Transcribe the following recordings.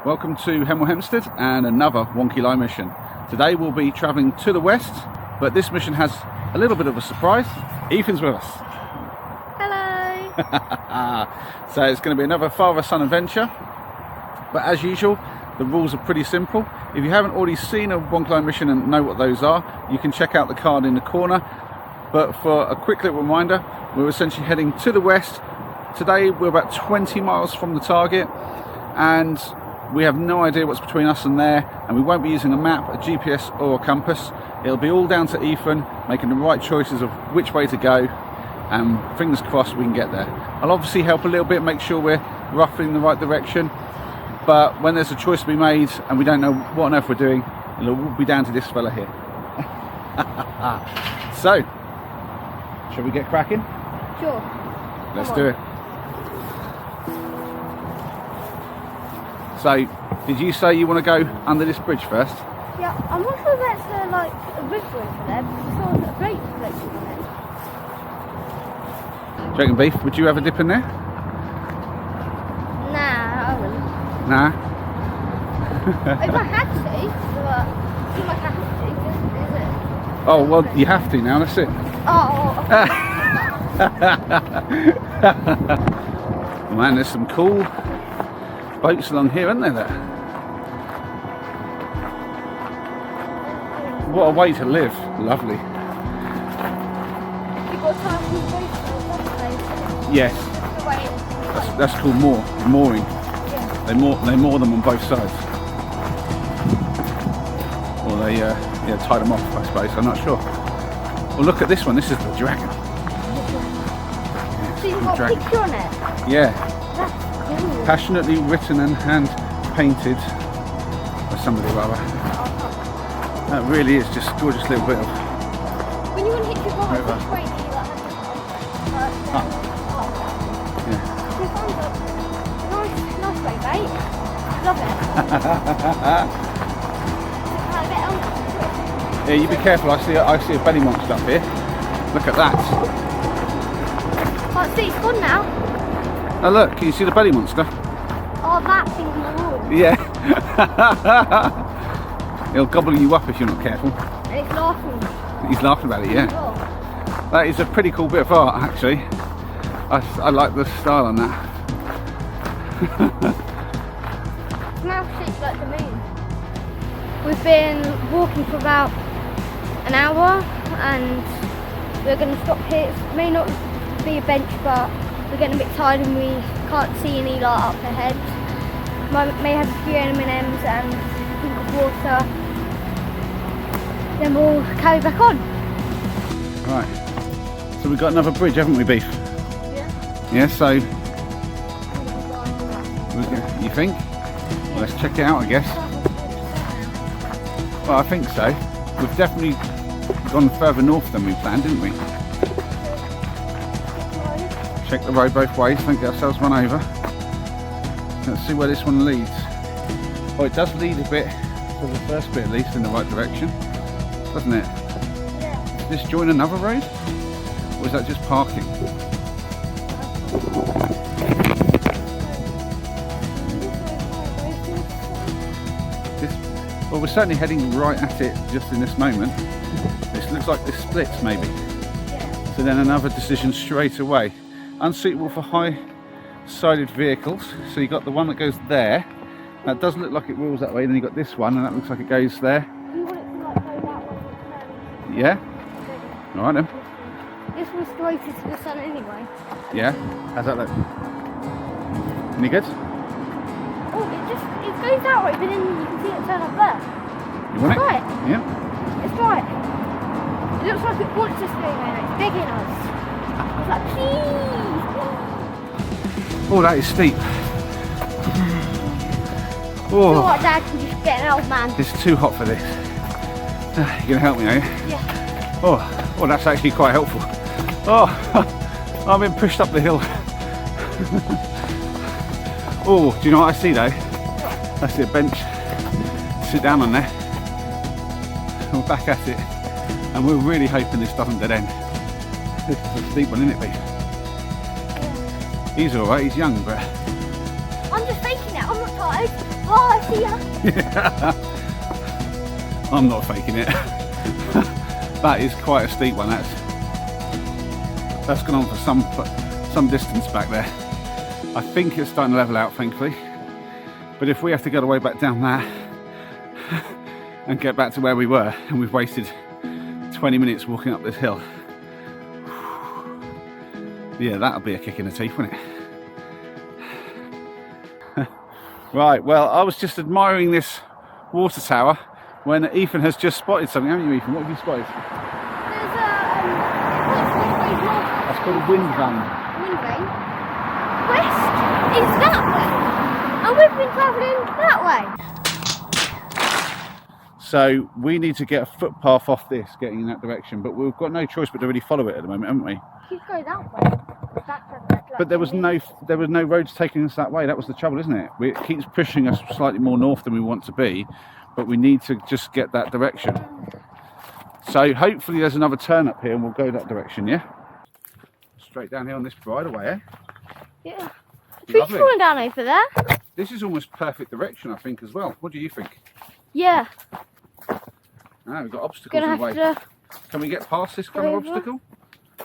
Welcome to Hemel Hempstead and another wonky line mission. Today we'll be travelling to the west, but this mission has a little bit of a surprise. Ethan's with us. Hello! So it's going to be another father-son adventure, but as usual the rules are pretty simple. If you haven't already seen a wonky line mission and know what those are, you can check out the card in the corner. But for a quick little reminder, we're essentially heading to the west. Today we're about 20 miles from the target, and we have no idea what's between us and there, and we won't be using a map, a GPS or a compass. It'll be all down to Ethan making the right choices of which way to go, and fingers crossed we can get there. I'll obviously help a little bit, make sure we're roughly in the right direction, but when there's a choice to be made and we don't know what on earth we're doing, it'll all be down to this fella here. So, shall we get cracking? Sure. Let's do it. So, did you say you want to go under this bridge first? Yeah, I'm not sure that's like a river over there, because I saw a great reflection on it. Dragon beef, would you have a dip in there? Nah, I wouldn't. Nah. If I had to, but I feel like I have to, is it? Oh, well, you have to now, that's it. Oh. Man, there's some cool boats along here, aren't there? What a way to live. Lovely. You've got time to wait for the Yes. That's called mooring. Yeah. They moor them on both sides. Or they tie them off, I suppose. I'm not sure. Well, look at this one. This is the dragon. So you've got a picture on it? Yeah. That's cool. Passionately written and hand painted by somebody rather. That really is just a gorgeous little bit of. When you want to hit your ball, River. which way do you like Yeah. Nice way, mate. Love it. Yeah, you be careful. I see a belly monster up here. Look at that. Can't see, it's gone now. Oh look, can you see the belly monster? Oh, that thing in the wall. Yeah. He'll gobble you up if you're not careful. And it's laughing. He's laughing about it, yeah. Oh. That is a pretty cool bit of art, actually. I like the style on that. It's now shaped like the moon. We've been walking for about an hour, and we're going to stop here. It may not be a bench, but we're getting a bit tired and we can't see any light up ahead. May have a few M&Ms and a drink of water. Then we'll carry back on. Right. So we've got another bridge, haven't we, Beef? Yeah. Yeah, so you think? Well, let's check it out, I guess. Well, I think so. We've definitely gone further north than we planned, didn't we? Check the road both ways, don't get ourselves run over. Let's see where this one leads. Oh, it does lead a bit, for the first bit at least, in the right direction, doesn't it? Yeah. Does this join another road? Or is that just parking? Well, we're certainly heading right at it just in this moment. This looks like this splits maybe. Yeah. So then another decision straight away. Unsuitable for high-sided vehicles. So you've got the one that goes there. That does look like it wheels that way. Then you've got this one, and that looks like it goes there. You want it to like go that way? Yeah? All right then. This one's straight to the sun anyway. Yeah? How's that look? Any good? Oh, it goes that way, but then you can see it turn up there. You want it? Right. Yeah? It's right. It looks like it wants us to go there. It's begging us. It's like, please. Oh, that is steep. You know Oh, what, Dad? Can just get an old man. it's too hot for this. You're going to help me, are you? Yeah. Oh, that's actually quite helpful. Oh, I've been pushed up the hill. Oh, do you know what I see though? I see a bench. Sit down on there. We're back at it. And we're really hoping this doesn't dead end. This is a steep one, isn't it, Beef? Yeah. He's alright, he's young, but... I'm just faking it. I'm not tired. Oh, I see ya. I'm not faking it. That is quite a steep one. That's gone on for some distance back there. I think it's starting to level out, thankfully. But if we have to go the way back down that and get back to where we were, and we've wasted 20 minutes walking up this hill, yeah, that'll be a kick in the teeth, wouldn't it? Right, well, I was just admiring this water tower when Ethan has just spotted something, haven't you, Ethan? What have you spotted? There's That's called a wind vane. wind vane. West is that way, and we've been travelling that way. So we need to get a footpath off this, getting in that direction, but we've got no choice but to really follow it at the moment, haven't we? You go that way. But there was no roads taking us that way. That was the trouble, isn't it? It keeps pushing us slightly more north than we want to be, but we need to just get that direction. So hopefully there's another turn up here and we'll go that direction, yeah? Straight down here on this bridleway, eh? Yeah. Trees falling down over there. This is almost perfect direction, I think, as well. What do you think? Yeah. Ah, we've got obstacles in the way. Can we get past this kind of obstacle?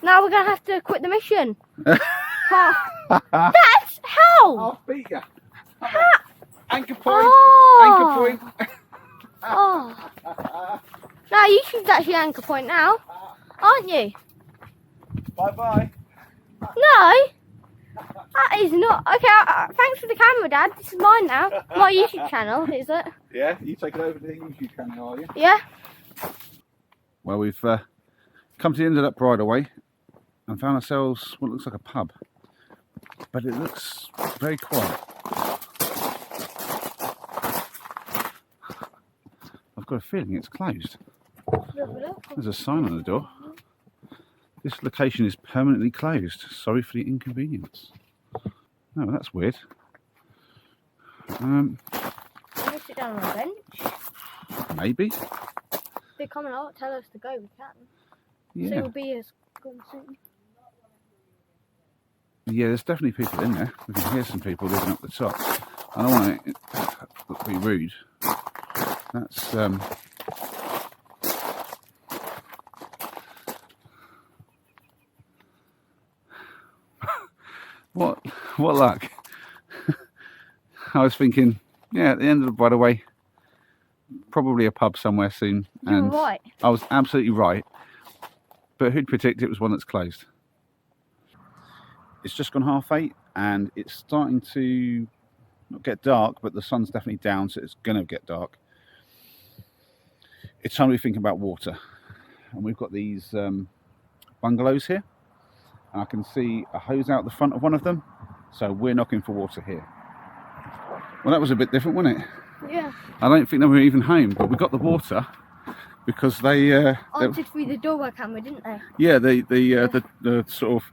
Now we're going to have to quit the mission. That's how? I'll beat you. How? Anchor point. Oh. Anchor point. Oh. No, you should actually anchor point now, aren't you? Bye-bye. No. That is not. Okay, thanks for the camera, Dad. This is mine now. My YouTube channel, is it? Yeah, you taking over the YouTube channel, are you? Yeah. Well, we've come to the end of that bridleway and found ourselves what looks like a pub, but it looks very quiet. I've got a feeling it's closed. There's a sign on the door. This location is permanently closed. Sorry for the inconvenience. Oh, that's weird. Can we sit down on a bench? Maybe. If they come and tell us to go, we can. Yeah. So we'll be as good soon. Yeah, there's definitely people in there. We can hear some people living up the top. I don't want to be rude. That's what luck. I was thinking, yeah, at the end of the bridleway, probably a pub somewhere soon. You were right. I was absolutely right. But who'd predict it was one that's closed? It's just gone 8:30 and it's starting to not get dark, but the sun's definitely down, so it's going to get dark. It's time to be thinking about water. And we've got these bungalows here. And I can see a hose out the front of one of them. So we're knocking for water here. Well, that was a bit different, wasn't it? Yeah. I don't think they were even home, but we got the water because they answered through the doorbell camera, didn't they? Yeah, the sort of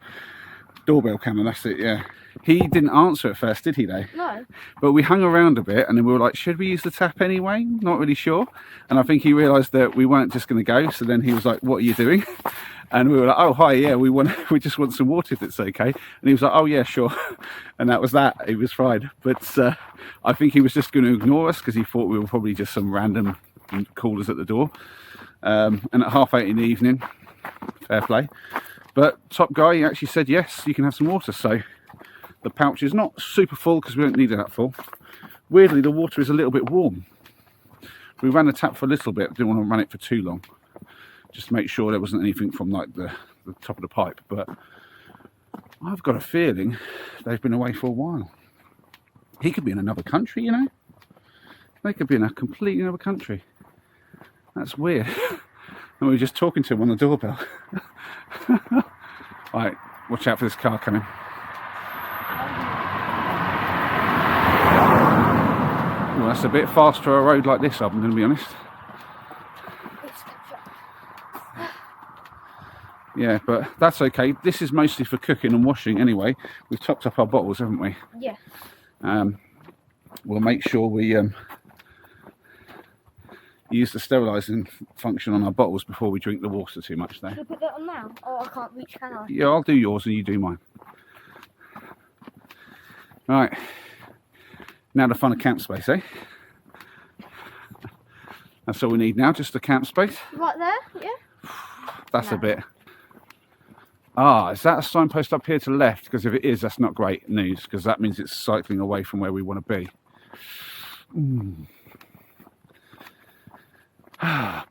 doorbell camera, that's it, yeah. He didn't answer at first, did he, though? No. But we hung around a bit and then we were like, should we use the tap anyway? Not really sure. And I think he realised that we weren't just going to go, so then he was like, what are you doing? And we were like, oh, hi, yeah, we just want some water if it's okay. And he was like, oh, yeah, sure. And that was that. He was fine. But I think he was just going to ignore us because he thought we were probably just some random callers at the door. And at 8:30 in the evening, fair play. But top guy, he actually said, yes, you can have some water. So the pouch is not super full because we don't need it that full. Weirdly, the water is a little bit warm. We ran the tap for a little bit, didn't want to run it for too long. Just to make sure there wasn't anything from like the top of the pipe. But I've got a feeling they've been away for a while. He could be in another country, you know. They could be in a completely another country. That's weird. And we were just talking to him on the doorbell. Right, watch out for this car coming. Well, that's a bit fast for a road like this, I'm going to be honest. Yeah, but that's okay. This is mostly for cooking and washing anyway. We've topped up our bottles, haven't we? Yeah. We'll make sure we use the sterilising function on our bottles before we drink the water too much, though. Should I put that on now? Oh, I can't reach, can I? Yeah, I'll do yours and you do mine. Right. Now to find a camp space, eh? That's all we need now, just a camp space. Right there, yeah? That's No. a bit. Ah, is that a signpost up here to the left? Because if it is, that's not great news, because that means it's cycling away from where we want to be.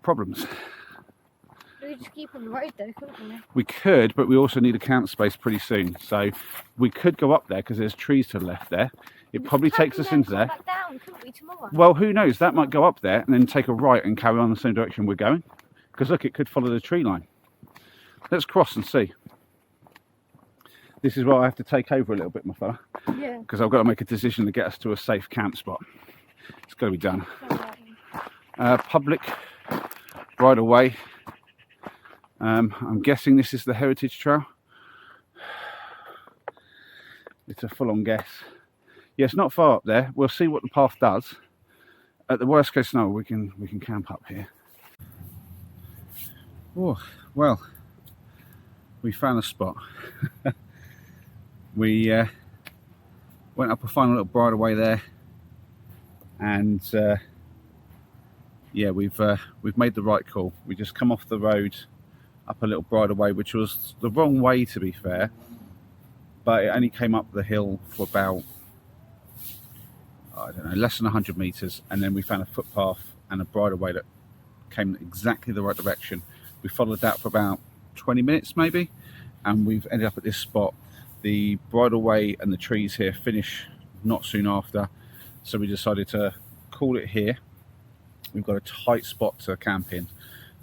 Problems. We just keep on the road though, couldn't we? We could, but we also need a camp space pretty soon. So we could go up there because there's trees to the left there. It probably takes us into there. Back down, couldn't we, tomorrow? Well, who knows? That might go up there and then take a right and carry on the same direction we're going. Because look, it could follow the tree line. Let's cross and see. This is where I have to take over a little bit, my fella. Yeah. Because I've got to make a decision to get us to a safe camp spot. It's got to be done. Public right away. I'm guessing this is the Heritage Trail. It's a full-on guess. Yeah, it's not far up there. We'll see what the path does. At the worst case scenario, we can camp up here. Oh, well, we found a spot. We went up a final little bridleway there, and yeah, we've made the right call. We just come off the road up a little bridleway, which was the wrong way to be fair, but it only came up the hill for about, I don't know, less than 100 meters, and then we found a footpath and a bridleway that came exactly the right direction. We followed that for about 20 minutes maybe, and we've ended up at this spot. The bridleway and the trees here finish not soon after, so we decided to call it here. We've got a tight spot to camp in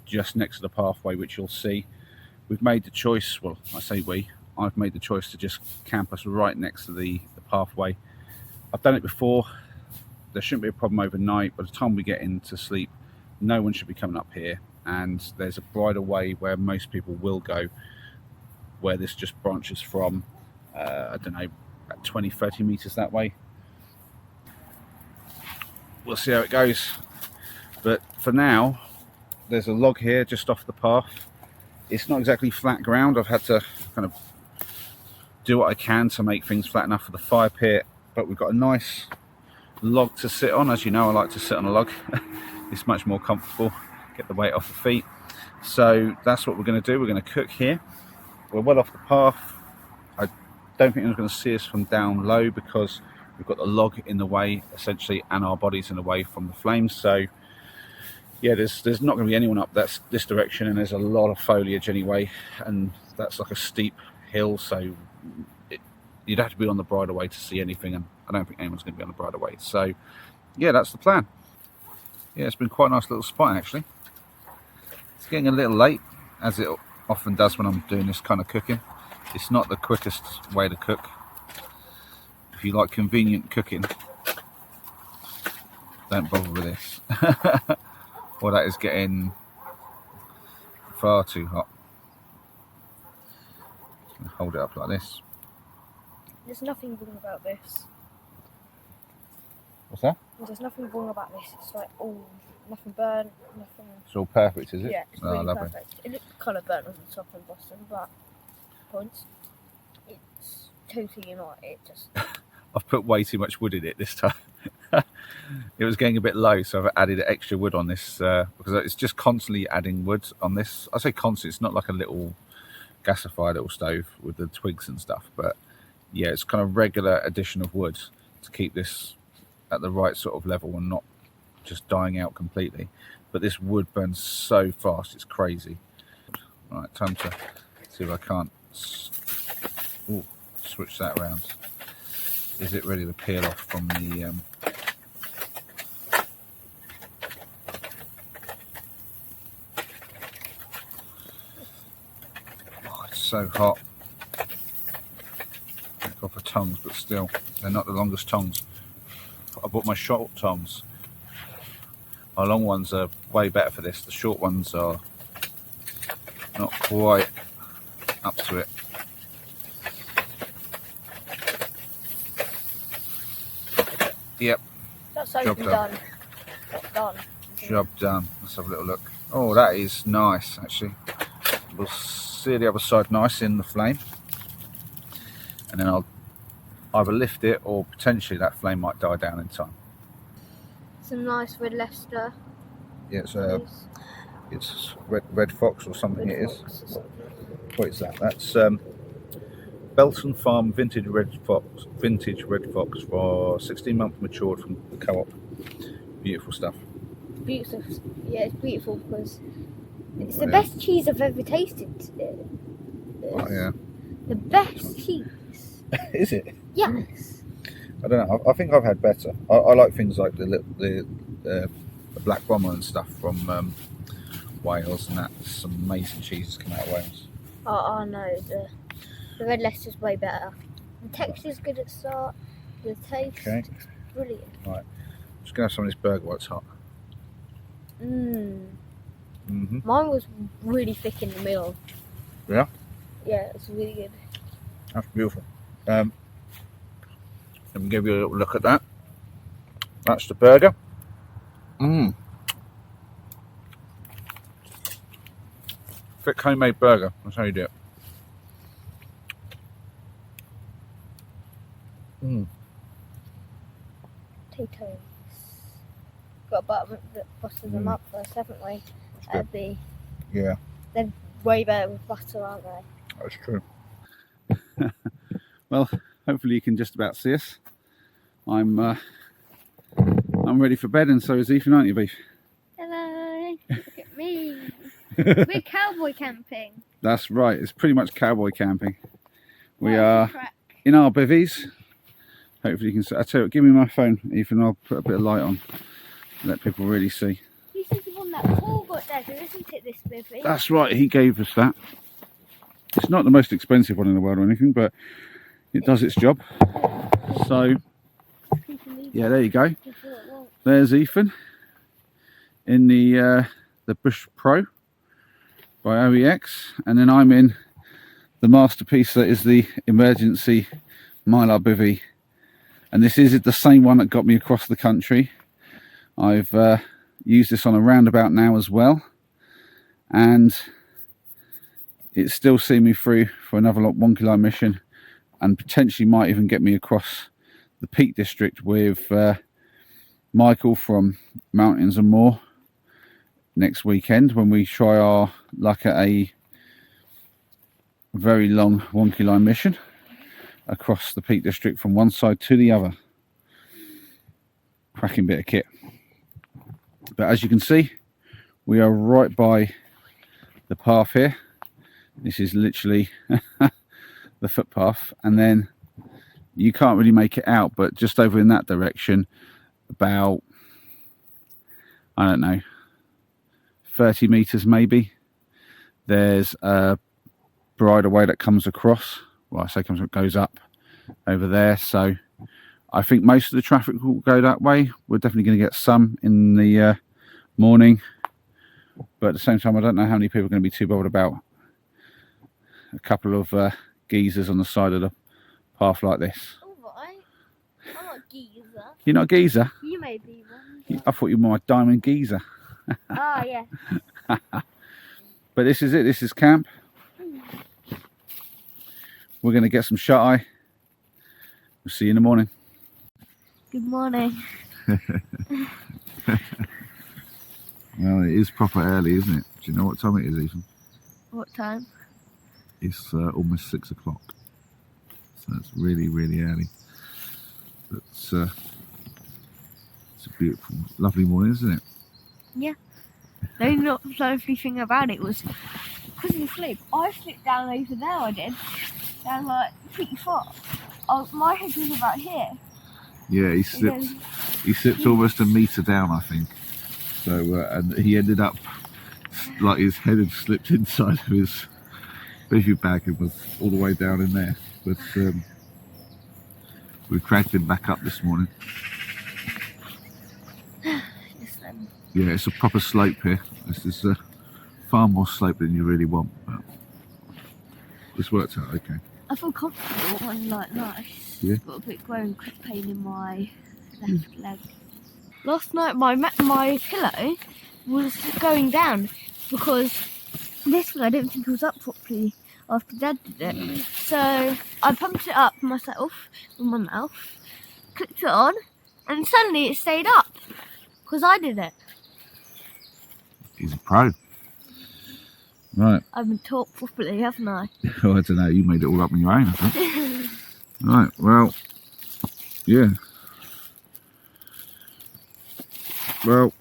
just next to the pathway, which you'll see. We've made the choice, well, I say I've made the choice to just camp us right next to the pathway. I've done it before. There shouldn't be a problem overnight. By the time we get into sleep, no one should be coming up here, and there's a bridleway where most people will go, where this just branches from, I don't know, about 20-30 meters that way. We'll see how it goes, but for now there's a log here just off the path. It's not exactly flat ground. I've had to kind of do what I can to make things flat enough for the fire pit, but we've got a nice log to sit on. As you know, I like to sit on a log. It's much more comfortable, get the weight off the feet. So that's what we're going to do. We're going to cook here. We're well off the path. I don't think anyone's going to see us from down low because we've got the log in the way essentially, and our bodies in the way from the flames. So yeah, there's not going to be anyone up this direction, and there's a lot of foliage anyway, and that's like a steep hill, so you'd have to be on the bridleway to see anything, and I don't think anyone's going to be on the bridleway. So yeah, that's the plan. Yeah, it's been quite a nice little spot actually. It's getting a little late, as it often does when I'm doing this kind of cooking. It's not the quickest way to cook. If you like convenient cooking, don't bother with this. Well, that is getting far too hot. Just gonna hold it up like this. There's nothing wrong about this. What's that? There's nothing wrong about this. It's like all, nothing burnt, nothing. It's all perfect, is it? Yeah, it's really perfect. It looks kind of burnt on the top and bottom, but points. It's totally not. It just. I've put way too much wood in it this time. It was getting a bit low, so I've added extra wood on this because it's just constantly adding wood on this. I say constant, it's not like a little gasified little stove with the twigs and stuff, but yeah, it's kind of regular addition of wood to keep this at the right sort of level and not just dying out completely. But this wood burns so fast, it's crazy. Right, time to see if I can't switch that around. Is it ready to peel off from the oh, it's so hot. I've got for tongs, but still, they're not the longest tongs. I bought my short tongs. My long ones are way better for this. The short ones are not quite up to it. Yep. That's open done. That's done. Job done. Let's have a little look. Oh, that is nice actually. We'll see the other side nice in the flame, and then I'll either lift it or potentially that flame might die down in time. Some nice red Leicester. Yeah, it's red fox or something. It is. What is that? That's Belton Farm vintage red fox for 16 months matured from the co-op. Beautiful stuff. Beautiful. Yeah, it's beautiful because it's the best cheese I've ever tasted. Oh yeah. The best cheese. Is it? Yes. I don't know. I think I've had better. I like things like the Black Bomber and stuff from Wales, and that's some amazing cheeses come out of Wales. Oh no, the red Leicester's way better. The texture's good at the start. The taste, brilliant. Right, just gonna have some of this burger while it's hot. Mine was really thick in the middle. Yeah. Yeah, it's really good. That's beautiful. Let me give you a little look at that. That's the burger. Thick homemade burger. That's how you do it. Potatoes. Got to butter them up first, haven't we? That'd be. Yeah. They're way better with butter, aren't they? That's true. Well, hopefully you can just about see us. I'm ready for bed, and so is Ethan, aren't you, Beef? Hello. Look at me. We're cowboy camping. That's right. It's pretty much cowboy camping. We are in our bivvies. Hopefully you can see. I tell you what, give me my phone, Ethan. I'll put a bit of light on. Let people really see. This is the one that Paul got, Dad, isn't it, this bivvy? That's right. He gave us that. It's not the most expensive one in the world or anything, but it does its job. So, yeah, there you go. There's Ethan in the Bush Pro by OEX, and then I'm in the masterpiece that is the emergency Mylar bivvy, and this is the same one that got me across the country. I've used this on a roundabout now as well, and it's still seen me through for another wonky line mission, and potentially might even get me across the Peak District with Michael from Mountains and More next weekend when we try our luck at a very long wonky line mission across the Peak District from one side to the other. Cracking bit of kit. But as you can see, we are right by the path here. This is literally the footpath, and then you can't really make it out, but just over in that direction, about, I don't know, 30 meters maybe, there's a bridleway that comes across. Well, I say goes up over there. So I think most of the traffic will go that way. We're definitely going to get some in the morning, but at the same time, I don't know how many people are going to be too bothered about a couple of geezers on the side of the path like this. All right. I'm not a geezer. You're not a geezer? You may be one. I thought you were my diamond geezer. Oh, yeah. But this is it. This is camp. We're going to get some shuteye. We'll see you in the morning. Good morning. Well, it is proper early, isn't it? Do you know what time it is, Ethan? What time? It's almost 6 o'clock. So it's really, really early. But it's a beautiful, lovely morning, isn't it? Yeah. The only lovely thing about it was because of the slip. I slipped down over there, I did. Down like pretty far. My head was about here. Yeah, he slipped almost a metre down, I think. So, and he ended up, like his head had slipped inside of his bivvy bag and was all the way down in there. But we dragged him back up this morning. Yeah, it's a proper slope here. This is far more slope than you really want, but it's worked out okay. I feel comfortable and like nice. Yeah. Got a bit growing pain in my left leg. Last night my pillow was going down because this one I didn't think it was up properly after Dad did it. So I pumped it up myself with my mouth, clicked it on, and suddenly it stayed up because I did it. pro. Right. I haven't taught properly, haven't I? Oh, I don't know, you made it all up on your own, I think. Right, well, yeah. Well,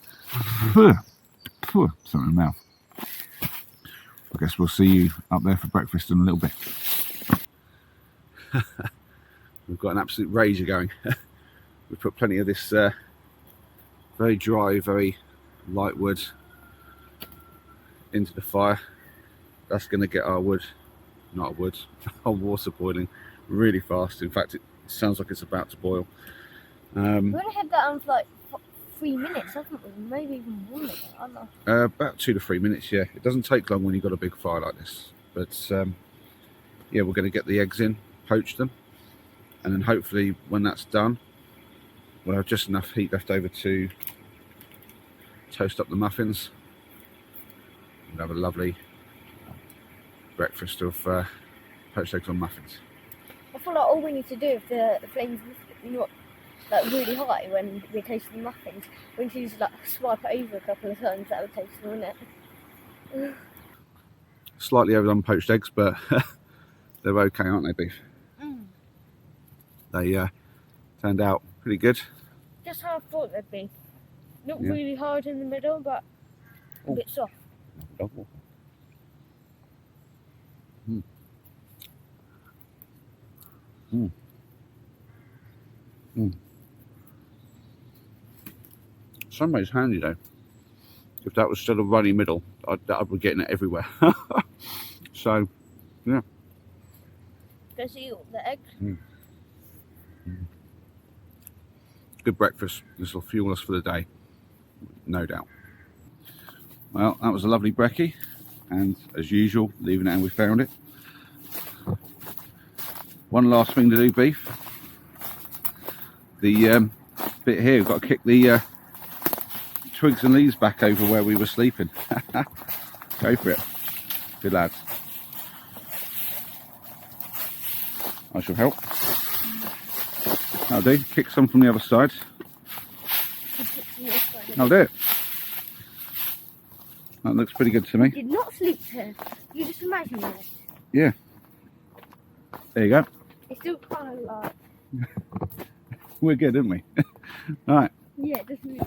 something in the mouth. I guess we'll see you up there for breakfast in a little bit. We've got an absolute rager going. We've put plenty of this very dry, very light wood into the fire. That's going to get our wood, not our wood, our water boiling really fast. In fact, it sounds like it's about to boil. We only had that on for like 3 minutes, haven't we? Maybe even more than that, I don't know. About 2 to 3 minutes, yeah. It doesn't take long when you've got a big fire like this. But yeah, we're going to get the eggs in, poach them, and then hopefully when that's done, we'll have just enough heat left over to toast up the muffins. We'll have a lovely breakfast of poached eggs on muffins. I feel like all we need to do if the flame's not like really high when we're toasting the muffins, we need to just like swipe it over a couple of times. That would taste them, wouldn't it? Slightly overdone poached eggs, but they're okay, aren't they, Beef? They turned out pretty good. Just how I thought they'd be. Not really hard in the middle, but a bit soft. Some ways handy though. If that was still a runny middle, I'd be getting it everywhere. So, yeah. Go see the eggs. Good breakfast. This will fuel us for the day, no doubt. Well, that was a lovely brekkie, and as usual, leaving it how we found it. One last thing to do, Beef. The bit here, we've got to kick the twigs and leaves back over where we were sleeping. Go for it. Good lads. I shall help. I'll do. Kick some from the other side. I'll do it. That looks pretty good to me. You did not sleep here. You just imagined it. Yeah. There you go. It's still kind of like... We're good, aren't we? Right. Yeah, definitely.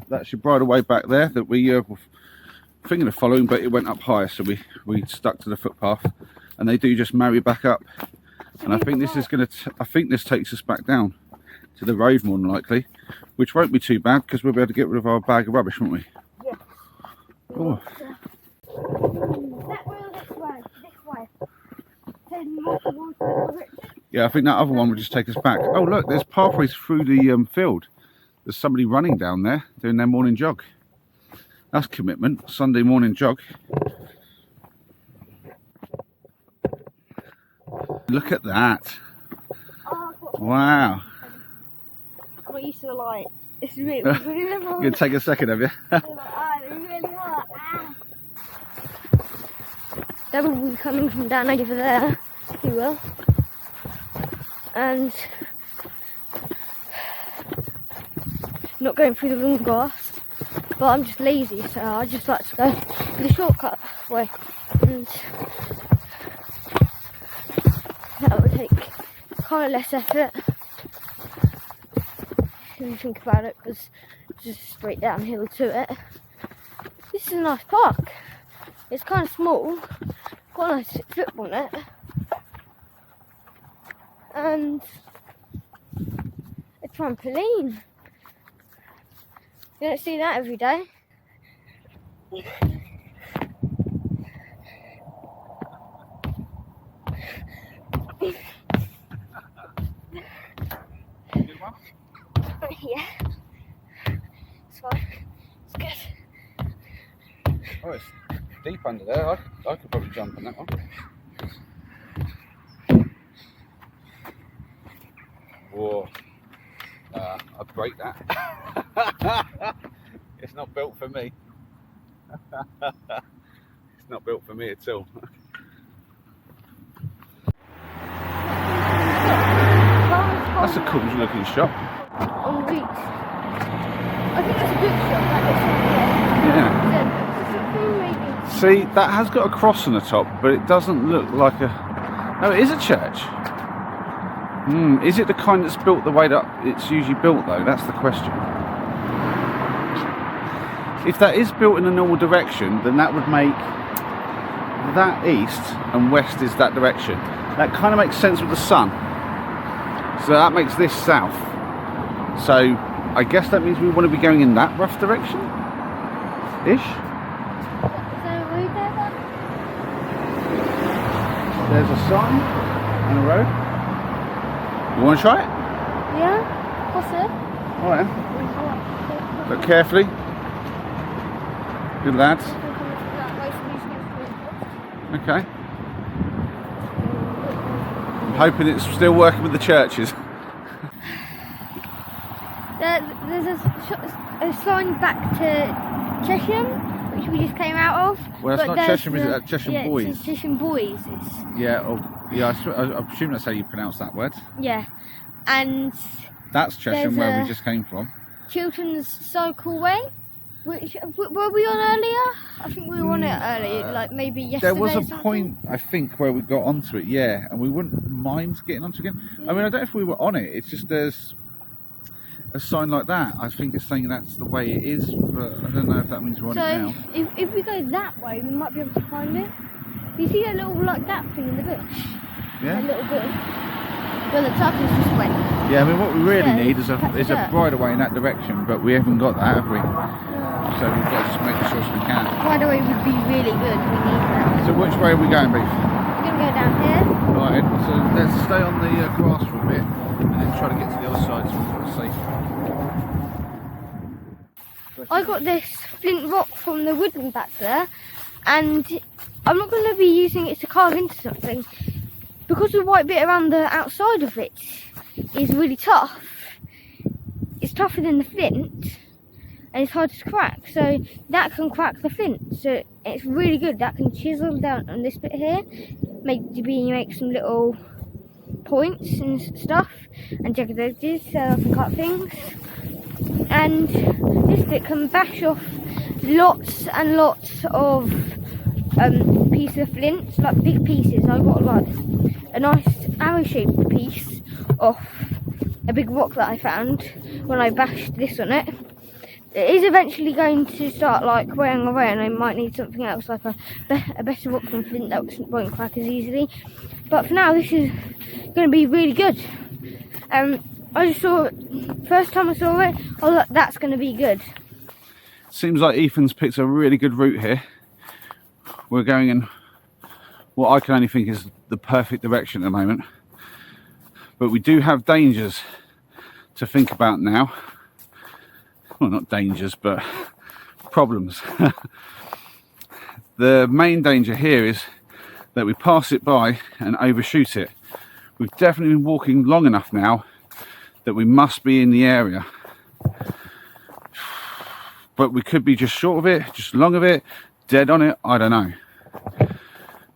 That's your bridle way back there that we were thinking of following, but it went up higher, so we stuck to the footpath, and they do just marry back up. And I think this is going to. I think this takes us back down to the road more than likely, which won't be too bad because we'll be able to get rid of our bag of rubbish, won't we? Yeah. Oh. That way or this way? This way. Then more water. Yeah, I think that other one will just take us back. Oh look, there's pathways through the field. There's somebody running down there doing their morning jog. That's commitment. Sunday morning jog. Look at that. Oh, Wow. I'm not used to the light. It's really hot. You're going to take a second, have you? It's really hot. They will be coming from down over there. He will. And not going through the long grass. But I'm just lazy, so I just like to go the shortcut way. And that would take kind of less effort if you think about it, because it's just straight downhill to it. This is a nice park. It's kind of small, got a nice football net, and a trampoline. You don't see that every day. Yeah, it's fine. It's good. Oh, it's deep under there. I could probably jump on that one. Whoa. I'd break that. It's not built for me. It's not built for me at all. That's a cool looking shop. On the beach. I think that's a good shop. Yeah. See, that has got a cross on the top, but it doesn't look like a... No, it is a church. Is it the kind that's built the way that it's usually built, though? That's the question. If that is built in a normal direction, then that would make that east and west is that direction. That kind of makes sense with the sun. So that makes this south. So I guess that means we want to be going in that rough direction? Ish? There's a sign and a road. You want to try it? Yeah, what's it? Alright. Look carefully. Good lads. Okay. I'm hoping it's still working with the churches. There's a sign back to Chesham, which we just came out of. Well, that's not Chesham, is it? That's Chesham Boys. It's Chesham Boys. Yeah, I presume that's how you pronounce that word. Yeah, and that's Chesham, where we just came from. Chilterns AONB, which were we on earlier? I think we were on it earlier, like maybe yesterday. There was a point, I think, where we got onto it, yeah, and we wouldn't mind getting onto it again. I mean, I don't know if we were on it. It's just there's a sign like that. I think it's saying that's the way it is, but I don't know if that means we're on it now. If we go that way, we might be able to find it. You see that little like gap thing in the bush? Yeah. A little bit. Well, the turtles just went. Yeah, I mean, what we really need is a right away in that direction, but we haven't got that, have we? So we've got to just make sure we can. Right away would be really good. We need that. So which way are we going, Beef? We're going to go down here. Right, so let's stay on the grass for a bit and then try to get to the other side so we've got a safe. I got this flint rock from the woodland back there, and I'm not going to be using it to carve into something because the white bit around the outside of it is really tough. It's tougher than the flint and it's hard to crack, so that can crack the flint. So it's really good. That can chisel down on this bit here, maybe make some little points and stuff, and jagged edges so I can cut things. And this bit can bash off lots and lots of pieces of flint, like big pieces. I got like a nice arrow-shaped piece off a big rock that I found when I bashed this on it. It is eventually going to start like wearing away, and I might need something else, like a better rock than flint that won't crack as easily. But for now, this is going to be really good. I just saw it, first time I saw it, I was like, that's going to be good. Seems like Ethan's picked a really good route here. We're going in what I can only think is the perfect direction at the moment. But we do have dangers to think about now. Well, not dangers, but problems. The main danger here is that we pass it by and overshoot it. We've definitely been walking long enough now that we must be in the area. But we could be just short of it, just long of it, dead on it, I don't know.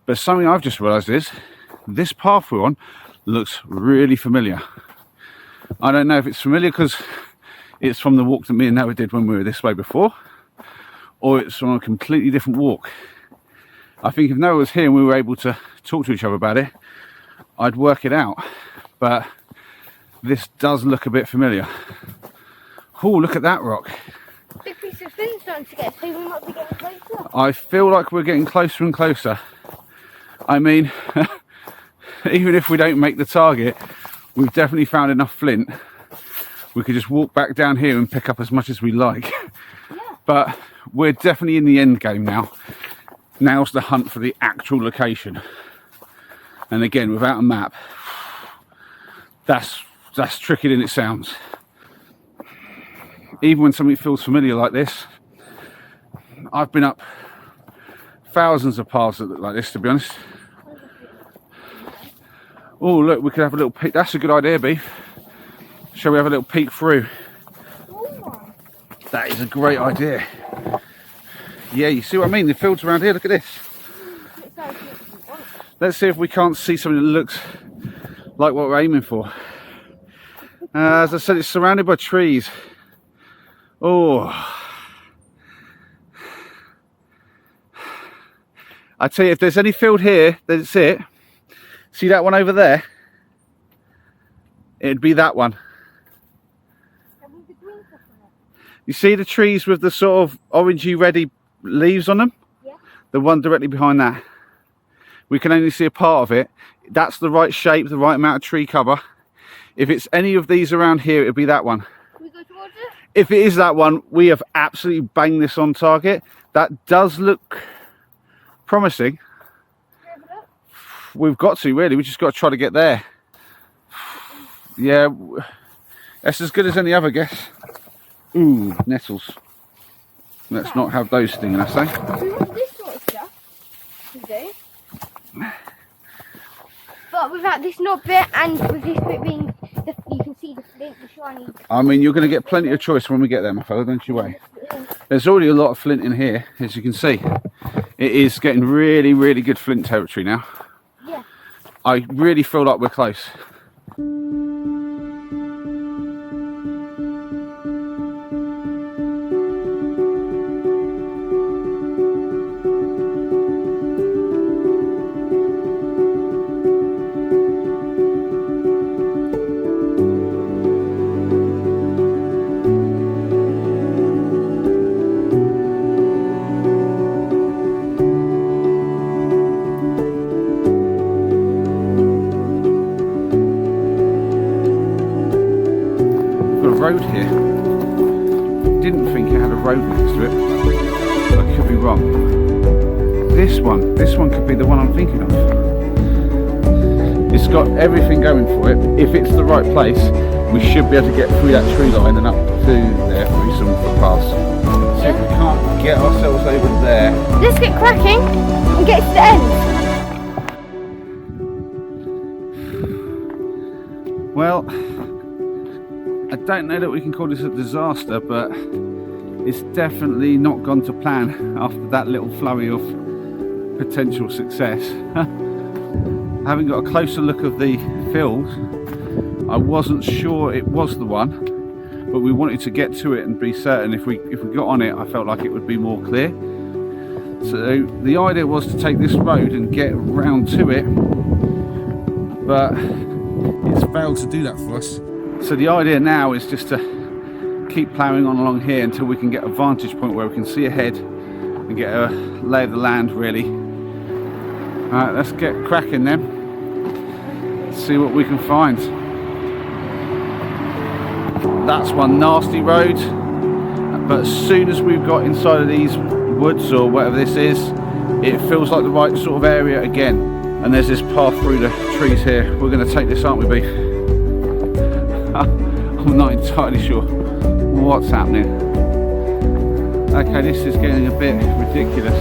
But something I've just realised is this path we're on looks really familiar. I don't know if it's familiar because it's from the walk that me and Noah did when we were this way before, or it's from a completely different walk. I think if Noah was here and we were able to talk to each other about it, I'd work it out. But this does look a bit familiar. Oh, look at that rock. Big piece of flint starting to get, so we might be getting closer. I feel like we're getting closer and closer. I mean, even if we don't make the target, we've definitely found enough flint. We could just walk back down here and pick up as much as we like. Yeah. But we're definitely in the end game now. Now's the hunt for the actual location. And again, without a map, that's trickier than it sounds. Even when something feels familiar like this, I've been up thousands of paths that look like this, to be honest. Oh, look, we could have a little peek. That's a good idea, Beef. Shall we have a little peek through? That is a great idea. Yeah, you see what I mean? The fields around here, look at this. Let's see if we can't see something that looks like what we're aiming for. As I said, it's surrounded by trees. Oh. I tell you, if there's any field here, that's it. See that one over there? It'd be that one. You see the trees with the sort of orangey reddy leaves on them? Yeah. The one directly behind that. We can only see a part of it. That's the right shape, the right amount of tree cover. If it's any of these around here, it'd be that one. Can we go towards it? If it is that one, we have absolutely banged this on target. That does look promising. We've got to, really. We just got to try to get there. Yeah, that's as good as any other guess. Ooh, nettles. Let's not have those stinging us, eh? We want this sort of stuff to do. But without this knob bit and with this bit being, you can see the flint, the shiny. I mean, you're going to get plenty of choice when we get there, my fella, don't you worry. There's already a lot of flint in here, as you can see. It is getting really, really good flint territory now. Yeah. I really feel like we're close. Road here. Didn't think it had a road next to it. I could be wrong. This one could be the one I'm thinking of. It's got everything going for it. If it's the right place, we should be able to get through that tree line and up to there through some footpaths. See if we can't get ourselves over there. Let's get cracking and get to the end. Well, I don't know that we can call this a disaster, but it's definitely not gone to plan after that little flurry of potential success. Having got a closer look of the field, I wasn't sure it was the one, but we wanted to get to it and be certain. If we got on it, I felt like it would be more clear. So the idea was to take this road and get round to it, but it's failed to do that for us. So the idea now is just to keep ploughing on along here until we can get a vantage point where we can see ahead and get a lay of the land, really. Alright, let's get cracking then. See what we can find. That's one nasty road, but as soon as we've got inside of these woods or whatever this is, it feels like the right sort of area again. And there's this path through the trees here. We're going to take this, aren't we, Beef? I'm not entirely sure what's happening. Okay, this is getting a bit ridiculous.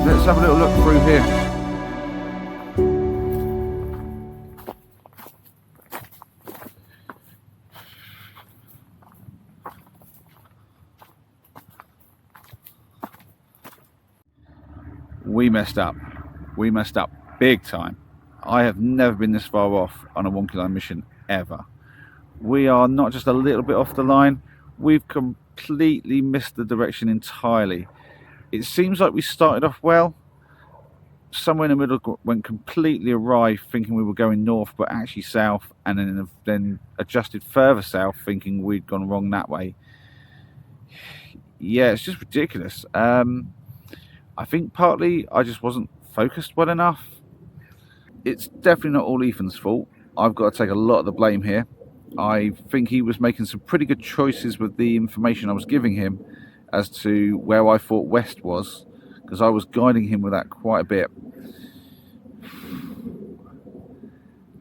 Let's have a little look through here. We messed up. We messed up big time. I have never been this far off on a wonky line mission ever. We are not just a little bit off the line, we've completely missed the direction entirely. It seems like we started off well, somewhere in the middle went completely awry thinking we were going north but actually south, and then adjusted further south thinking we'd gone wrong that way. Yeah, it's just ridiculous. I think partly I just wasn't focused well enough. It's definitely not all Ethan's fault. I've got to take a lot of the blame here. I think he was making some pretty good choices with the information I was giving him as to where I thought west was, because I was guiding him with that quite a bit.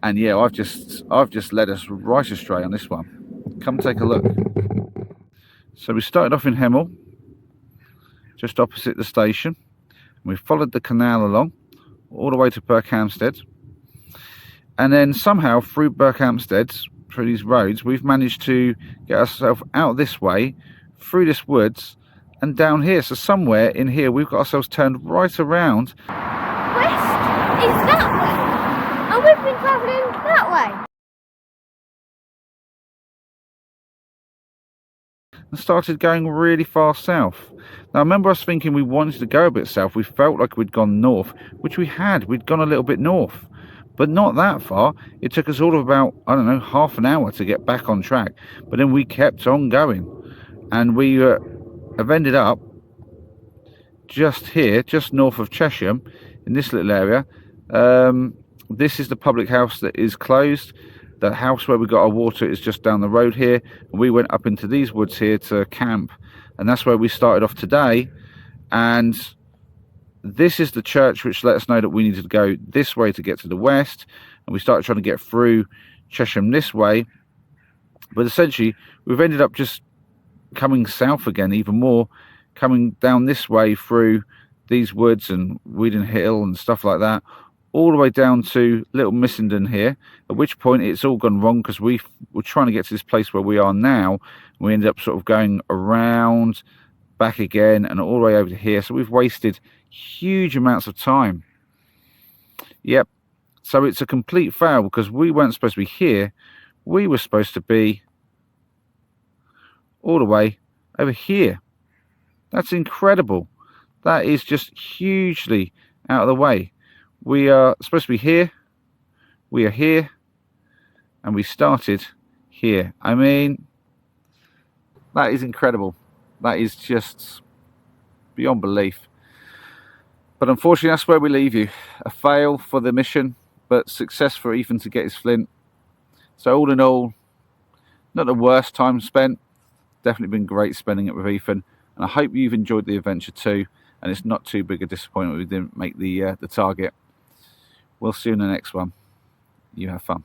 And yeah, I've just led us right astray on this one. Come take a look. So we started off in Hemel, just opposite the station. We followed the canal along all the way to Berkhamsted, and then somehow through Berkhamsted, through these roads, we've managed to get ourselves out this way, through this woods and down here. So somewhere in here we've got ourselves turned right around. West is that way, and we've been travelling that way. and started going really far south. Now I remember us thinking we wanted to go a bit south. We felt like we'd gone north, which we had. We'd gone a little bit north, but not that far. It took us all of about, I don't know, half an hour to get back on track. But then we kept on going, and we have ended up just here, just north of Chesham, in this little area. This is the public house that is closed. The house where we got our water is just down the road here. We went up into these woods here to camp, and that's where we started off today. And this is the church which let us know that we needed to go this way to get to the west, and we started trying to get through Chesham this way. But essentially we've ended up just coming south again even more, coming down this way through these woods and Weedon Hill and stuff like that, all the way down to Little Missenden here, at which point it's all gone wrong because we were trying to get to this place where we are now, and we ended up sort of going around, back again, and all the way over to here. So we've wasted huge amounts of time. Yep, so it's a complete fail because we weren't supposed to be here. We were supposed to be all the way over here. That's incredible. That is just hugely out of the way. We are supposed to be here, we are here, and we started here. I mean, that is incredible. That is just beyond belief. But unfortunately, that's where we leave you. A fail for the mission, but success for Ethan to get his flint. So all in all, not the worst time spent. Definitely been great spending it with Ethan. And I hope you've enjoyed the adventure too. And it's not too big a disappointment we didn't make the target. We'll see you in the next one. You have fun.